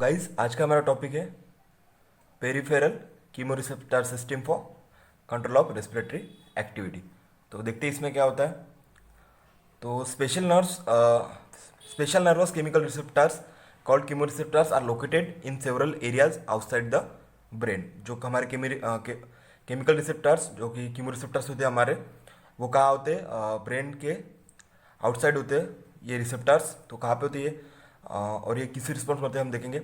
Guys आज का हमारा टॉपिक है peripheral chemoreceptor system for control of respiratory activity. तो देखते हैं इसमें क्या होता है। तो special nervous chemical receptors called chemoreceptors are located in several areas outside the brain. जो हमारे केमिकल रिसेप्टर्स जो कि कीमोरिसेप्टर्स होते हैं हमारे, वो कहाँ होते हैं? ब्रेन के आउटसाइड होते हैं ये रिसेप्टर्स। तो कहाँ पे होती है और ये किसी रिस्पॉन्स करते हैं हम देखेंगे।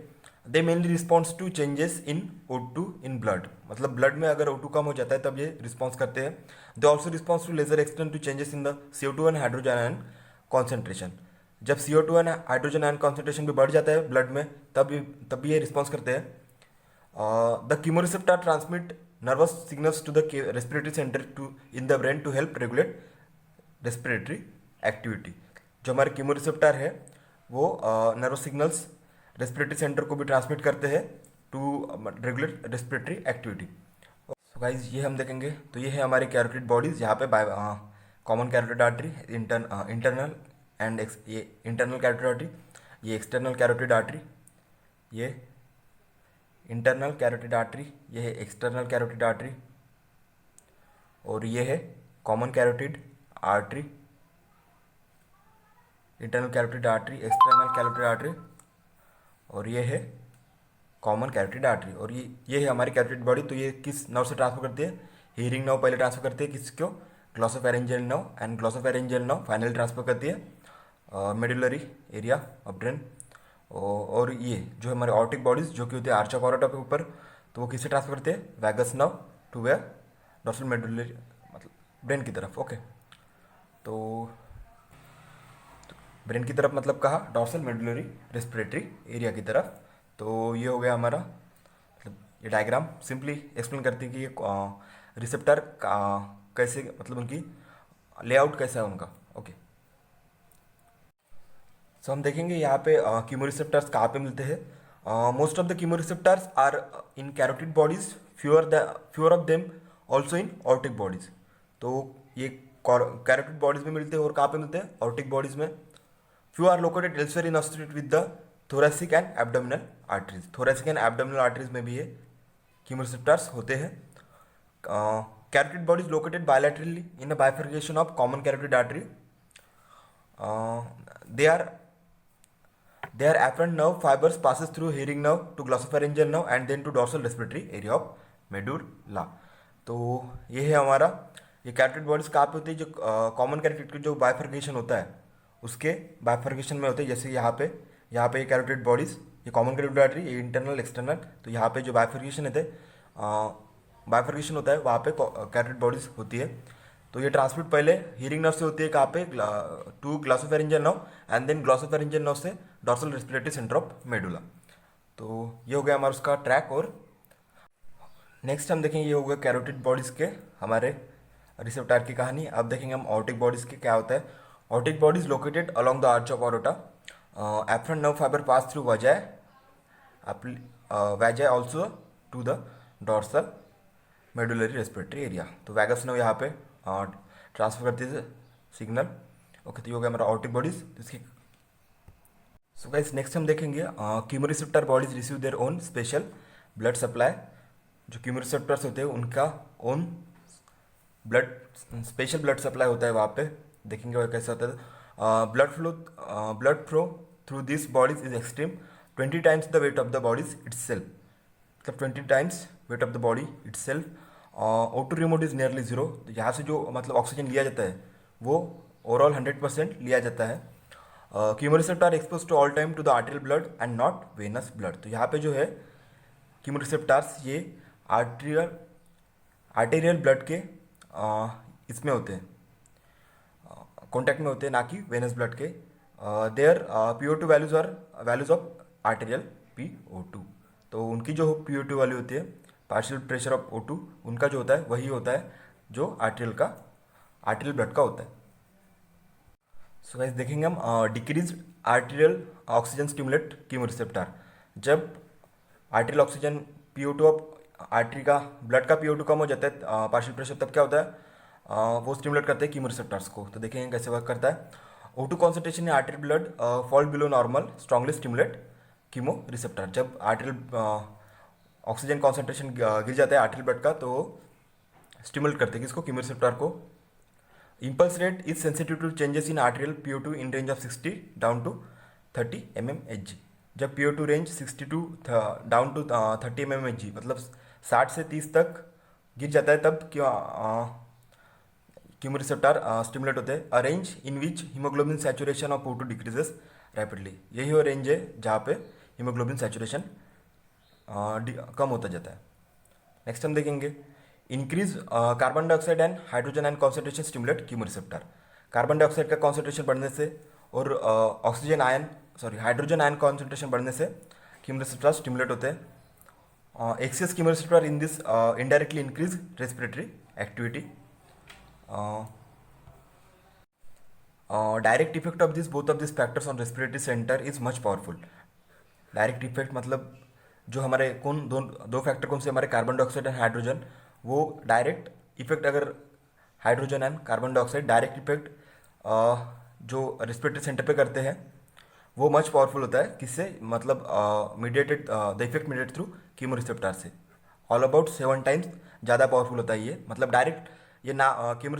They mainly response to changes in O2 in blood, मतलब ब्लड में अगर O2 कम हो जाता है तब ये रिस्पॉन्स करते हैं। They also response to lesser extent to changes in the CO2 and hydrogen ion concentration. जब CO2 and hydrogen ion concentration भी बढ़ जाता है ब्लड में तब भी ये रिस्पॉन्स करते हैं। The chemoreceptor transmit nervous signals to the respiratory centre to in the brain to help regulate respiratory activity. जो हमारे कीमोरिसेप्टर है वो नर्वस सिग्नल्स रेस्पिरेटरी सेंटर को भी ट्रांसमिट करते हैं to regulate respiratory activity. So guys ये हम देखेंगे। तो ये है हमारी कैरोटिड बॉडीज, यहाँ पे common carotid artery internal and ये इंटरनल कैरोटिड आर्टरी, ये एक्सटर्नल कैरोटिड आर्टरी, ये इंटरनल कैरोटिड आर्टरी, ये है एक्सटर्नल कैरोटिड आर्टरी, और ये है common carotid artery, internal carotid artery, external carotid artery, और ये है कॉमन कैरोटिड आर्टरी। और ये है हमारी कैरोटिड बॉडी। तो ये किस नर्व से ट्रांसफर करती है? हियरिंग नर्व पहले ट्रांसफर करती है किसको? Glossopharyngeal nerve, and glossopharyngeal nerve finally transfer करती है मेडुलरी एरिया ऑफ ब्रेन। और ये जो हमारे ऑर्टिक बॉडीज जो कि होती है आर्च ऑफ ऑरोटा के ऊपर, तो वो किससे ट्रांसफर करते हैं? Vagus nerve to where dorsal medullary, मतलब ब्रेन की तरफ। ओके, तो ब्रेन की तरफ मतलब कहा? डॉर्सल मेडुलरी रेस्पिरेटरी एरिया की तरफ। तो ये हो गया हमारा, मतलब ये डायग्राम सिंपली एक्सप्लेन करती है कि ये रिसेप्टर कैसे, मतलब उनकी लेआउट कैसा है उनका। ओके, सो हम देखेंगे यहाँ पे कीमोरिसेप्टर्स कहाँ पे मिलते हैं। Most of the chemoreceptors are in carotid bodies, fewer of them also in aortic bodies. तो ये कैरोटिड बॉडीज में मिलते हैं और कहाँ पे मिलते हैं? ऑर्टिक बॉडीज में। Few are located elsewhere in associated with the thoracic and abdominal arteries. Thoracic and abdominal arteries में भी ये chemoreceptors होते हैं। Carotid body is located bilaterally in a bifurcation of common carotid artery. They are afferent nerve fibers passes through hearing nerve to glossopharyngeal nerve and then to dorsal respiratory area of medulla. तो ये है हमारा, ये carotid bodies कहाँ पे होती है? जो कॉमन कैरोटिड का जो बाइफर्केशन होता है उसके बाइफर्केशन में होते हैं। जैसे यहाँ पे ये कैरोटिड बॉडीज, ये कॉमन कैरोटिड आर्टरी, ये इंटरनल एक्सटर्नल। तो यहाँ पे जो बाइफर्केशन होते हैं, बाइफर्केशन होता है वहाँ पे कैरोटिड बॉडीज होती है। तो ये ट्रांसमिट पहले हीरिंग नर्व से होती है कहाँ पे? To glossopharyngeal nerve and then glossopharyngeal nerve से dorsal respiratory centre of medulla. तो ये हो गया हमारा उसका ट्रैक। और नेक्स्ट हम देखेंगे, ये हो गया कैरोटिड बॉडीज़ के हमारे रिसेप्टर की कहानी। अब देखेंगे हम ऑर्टिक बॉडीज़ के क्या होता है। Aortic body is located along the arch of aorta. Afferent nerve fiber pass through vagi also to the dorsal medullary respiratory area. तो वैगस नर्व यहाँ पे ट्रांसफर करती है सिग्नल। ओके, तो ये हो गया हमारा ऑर्टिक बॉडीज। इसकी सो गाइस नेक्स्ट हम देखेंगे chemoreceptor bodies receive their own special blood supply. जो कीमोरिसेप्टर्स होते हैं उनका own blood special blood supply होता है वहाँ पे। देखेंगे वो कैसे होता है। Blood flow through this bodies is extreme 20 times the weight of the bodies itself, मतलब 20 times weight of the body itself. O2 remote is nearly zero. तो यहाँ से जो मतलब ऑक्सीजन लिया जाता है वो ओवरऑल 100% लिया जाता है। Chemoreceptor are expose to all time to the arterial blood and not venous blood. तो यहाँ पे जो है कीमोरिसेप्टर्स ये आर्टेरियल ब्लड के इसमें होते हैं, कॉन्टैक्ट में होते हैं, ना कि वेनस ब्लड के। Their PO2 values are values of arterial PO2। तो उनकी जो PO2 वैल्यू होती है, पार्शियल प्रेशर ऑफ O2, उनका जो होता है वही होता है जो आर्टेरियल ब्लड का होता है। सो गाइस देखेंगे हम decrease arterial oxygen stimulate chemoreceptor. जब arterial oxygen PO2 of artery का ब्लड का PO2 कम हो जाता है पार्शियल प्रेशर, तब क्या होता है? वो स्टिमुलेट करते हैं कीमोरिसेप्टर्स को। तो देखेंगे कैसे वर्क करता है। O2 concentration in artery blood fall below normal strongly stimulate chemo receptor. जब आर्टेरियल ऑक्सीजन कॉन्सेंट्रेशन गिर जाता है आर्टेरियल ब्लड का, तो स्टिमुलेट करते हैं किसको, कीमो रिसेप्टर को। Impulse rate is sensitive to changes in arterial PO2 in range of 60 down to 30 mmHg। जब PO2 range 60 to down to 30 mmHg मतलब 60 से 30 तक गिर जाता है, तब क्यों कीमो रिसेप्टर स्टिमुलेट होते हैं। अ range in which haemoglobin saturation of O2 decreases rapidly. यही वो रेंज है जहाँ पे हीमोग्लोबिन सैचुरेशन कम होता जाता है। नेक्स्ट हम देखेंगे increase carbon dioxide and hydrogen ion concentration stimulate chemo receptor. Carbon dioxide का कॉन्सेंट्रेशन बढ़ने से और हाइड्रोजन आयन कॉन्सेंट्रेशन बढ़ने से कीमो रिसेप्टर स्टिमुलेट होते हैं। Excess chemo receptor in this indirectly increase respiratory activity. Direct effect of this both of this factors on respiratory centre is much powerful. Direct effect मतलब जो हमारे दो factor कौन से, हमारे कार्बन डाइऑक्साइड एंड हाइड्रोजन, वो डायरेक्ट इफेक्ट अगर hydrogen and carbon dioxide direct effect जो रेस्पिरेटरी सेंटर पे करते हैं वो मच पावरफुल होता है। किससे, मतलब mediated the effect mediated through chemo receptor से ऑल अबाउट 7 टाइम्स ज़्यादा पावरफुल होता है ये। मतलब डायरेक्ट ये ना कीमो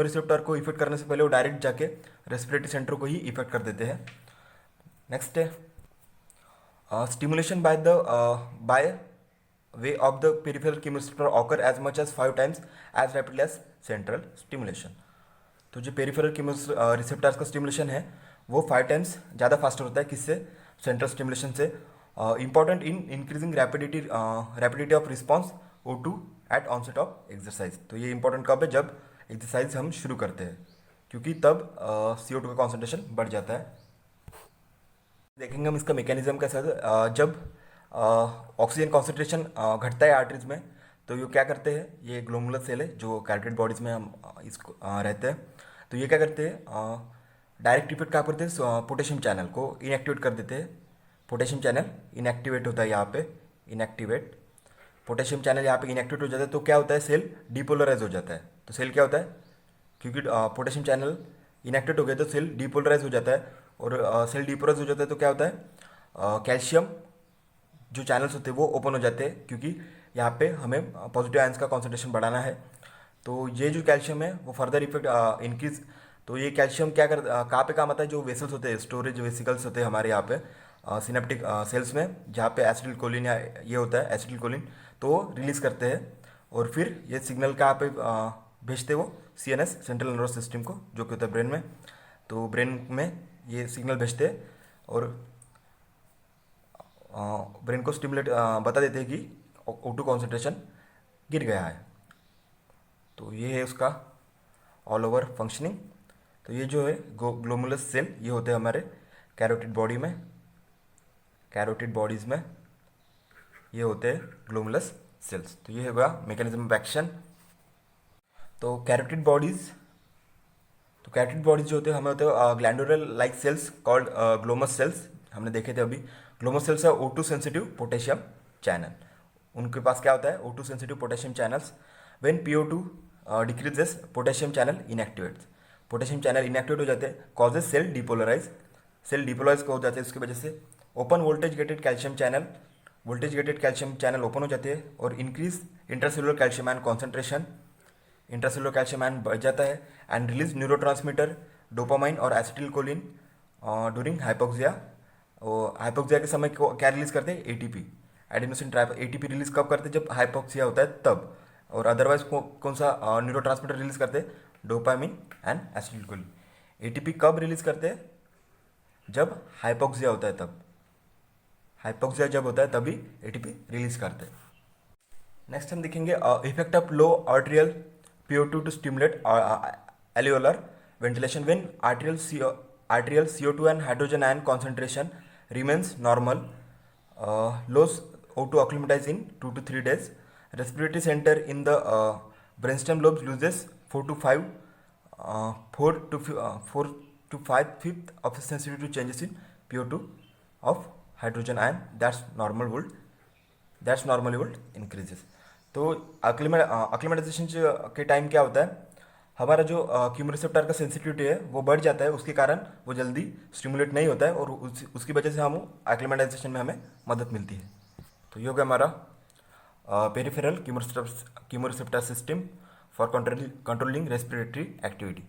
रिसेप्टर को इफेक्ट करने से पहले वो डायरेक्ट जाके रेस्पिरेटरी सेंटर को ही इफेक्ट कर देते हैं। नेक्स्ट है stimulation by way of the peripheral chemo receptor occur as much as 5 times as rapidly as central stimulation. तो जो पेरिफेरल कीमो रिसेप्टर्स का स्टिमुलेशन है वो 5 टाइम्स ज़्यादा फास्टर होता है किससे, सेंट्रल स्टिमुलेशन से। Important in increasing rapidity of response O2 at onset of exercise. तो ये इंपॉर्टेंट कब है, जब एक्सरसाइज हम शुरू करते हैं, क्योंकि तब CO2 का कॉन्सेंट्रेशन बढ़ जाता है। देखेंगे हम इसका मैकेनिज्म कैसा है। जब ऑक्सीजन कॉन्सेंट्रेशन घटता है आर्टरीज में, तो ये क्या करते हैं, ये ग्लोमुलर सेल है जो कैरोटिड बॉडीज में हम इसको रहते हैं। तो ये क्या करते हैं, डायरेक्ट इफेक्ट क्या करते हैं, पोटेशियम चैनल को इनएक्टिवेट कर देते हैं। पोटेशियम चैनल इनएक्टिवेट होता है यहाँ पे, इनएक्टिवेट पोटेशियम चैनल यहाँ पे इनएक्टिवेट हो जाता है। तो क्या होता है, सेल डिपोलराइज हो जाता है। तो सेल क्या होता है, क्योंकि पोटेशियम चैनल इनएक्टिवेट हो गया तो सेल डिपोलराइज हो जाता है। और सेल डिपोलराइज हो जाता है तो क्या होता है, कैल्शियम जो चैनल्स होते हैं वो ओपन हो जाते हैं, क्योंकि यहाँ पे हमें पॉजिटिव आयंस का कॉन्सेंट्रेशन बढ़ाना है। तो ये जो कैल्शियम है वो फर्दर इफेक्ट इंक्रीज। तो ये कैल्शियम कहाँ पे काम आता है, जो वेसल्स होते हैं, स्टोरेज वेसिकल्स होते हैं हमारे यहाँ पे सिनेप्टिक सेल्स में, जहाँ पे एसिटिल कोलिन या ये होता है एसिटिल कोलिन, तो रिलीज करते हैं। और फिर ये सिग्नल कहाँ पे भेजते वो CNS सेंट्रल नर्वस सिस्टम को, जो कि होता है ब्रेन में। तो ब्रेन में ये सिग्नल भेजते हैं और ब्रेन को स्टिमुलेट बता देते हैं कि O2 कॉन्सेंट्रेशन गिर गया है। तो ये है उसका ऑल ओवर फंक्शनिंग। तो ये जो है ग्लोमुलस सेल, ये होते हैं हमारे कैरोटिड बॉडी में, कैरोटिड बॉडीज़ में ये होते हैं ग्लोमुलस सेल्स। तो ये होगा मैकेनिज्म ऑफ एक्शन। तो कैरोटिड बॉडीज़ जो होते हैं हमें होते हैं glandular like cells called glomus cells. हमने देखे थे अभी। ग्लोमस सेल्स है O2 सेंसिटिव पोटेशियम चैनल। उनके पास क्या होता है, O2 sensitive potassium channels. When PO2 decreases potassium channel inactivates, potassium channel inactivate हो जाते हैं, causes cell depolarise, cell depolarise हो जाते हैं उसकी वजह से। Open voltage gated calcium channel open हो जाते हैं और increase intracellular calcium ion concentration, intracellular calcium ion बढ़ जाता है एंड रिलीज न्यूरोट्रांसमीटर डोपामाइन और acetylcholine during hypoxia. Hypoxia के समय को क्या रिलीज करते हैं, ATP एडिनोसिन ATP रिलीज कब करते हैं, जब हाइपोक्सिया होता है तब। और अदरवाइज कौन सा न्यूरोट्रांसमीटर रिलीज करते हैं, dopamine and acetylcholine. ATP कब रिलीज करते हैं, जब हाइपोक्सिया होता है तब। हाइपोक्सिया जब होता है तभी ATP रिलीज करते हैं। नेक्स्ट हम देखेंगे effect of low arterial PO2 to stimulate alveolar ventilation when arterial CO2 and hydrogen ion concentration remains normal. Low O2 acclimatize in 2 to 3 days. Respiratory center in the brainstem lobes loses 4 to 5 fifth of sensitivity to changes in PO2 of hydrogen ion. That's normally would increases. तो acclimatization के time क्या होता है, हमारा जो chemoreceptor का sensitivity है वो बढ़ जाता है, उसके कारण वो जल्दी स्टिमुलेट नहीं होता है और उसकी वजह से हम एक्लिमेटाइजेशन में हमें मदद मिलती है। तो ये हो गया हमारा peripheral chemoreceptor system for controlling respiratory activity.